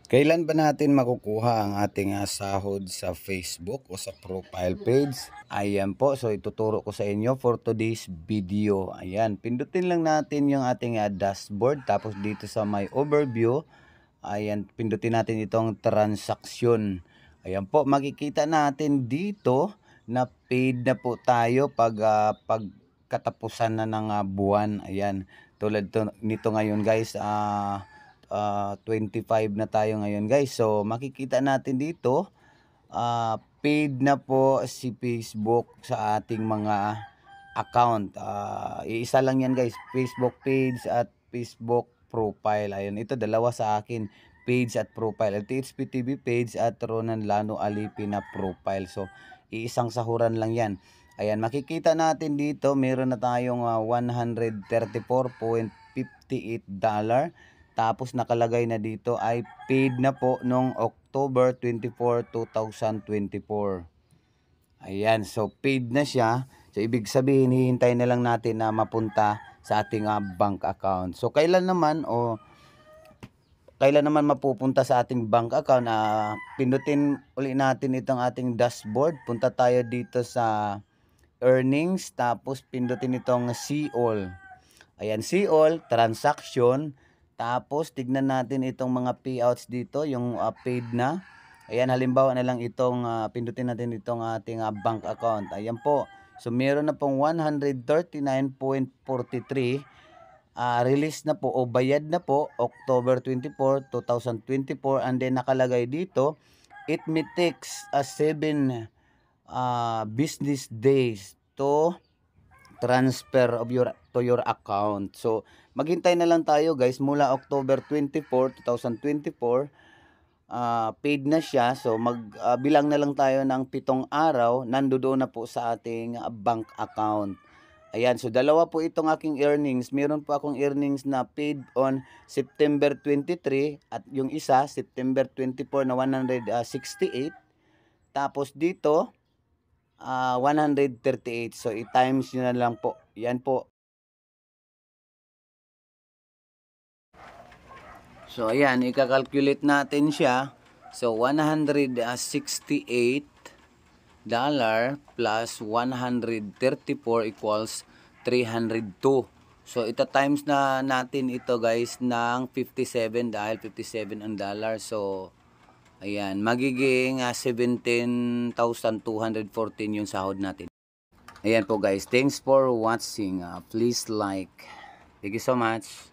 Kailan ba natin makukuha ang ating sahod sa Facebook o sa profile page? Ayan po, so ituturo ko sa inyo for today's video. Ayan, pindutin lang natin yung ating dashboard, tapos dito sa my overview, ayan, pindutin natin itong transaksyon. Ayan po, makikita natin dito na paid na po tayo pag katapusan na ng buwan. Ayan, tulad nito ngayon guys, 25 na tayo ngayon guys. So makikita natin dito, paid na po si Facebook sa ating mga account. Iisa lang yan guys, Facebook page at Facebook profile. Ayun, ito dalawa sa akin, page at profile. Ito HPTV page at Ronan Lano Alipi na profile. So iisang sahuran lang yan. Ayan, makikita natin dito meron na tayong $134.58. Tapos nakalagay na dito ay paid na po nung October 24, 2024. Ayan, so paid na siya. So ibig sabihin, hihintay na lang natin na mapunta sa ating bank account. So kailan naman mapupunta sa ating bank account? Pindutin uli natin itong ating dashboard. Punta tayo dito sa earnings, tapos pindutin itong see all. Ayan, see all, transaction. Tapos tignan natin itong mga payouts dito, yung paid na. Ayan, halimbawa na lang itong pindutin natin itong ating bank account. Ayan po. So meron na pong 139.43 release na po o bayad na po October 24, 2024, and then nakalagay dito it may takes 7 business days to transfer of to your account. So maghintay na lang tayo guys, mula October 24, 2024, paid na siya. So bilang na lang tayo ng 7 araw, nandoon na po sa ating bank account. Ayan, so dalawa po itong aking earnings. Meron po akong earnings na paid on September 23 at yung isa September 24 na 168. Tapos dito 138. So i-times nyo na lang po. Yan po. So ayan, ika-calculate natin siya. So $168 plus 134 equals 302. So ito times na natin ito guys ng 57 dahil 57 ang dollar. So ayan, magiging 17,214 yung sahod natin. Ayan po guys, thanks for watching. Please like. Thank you so much.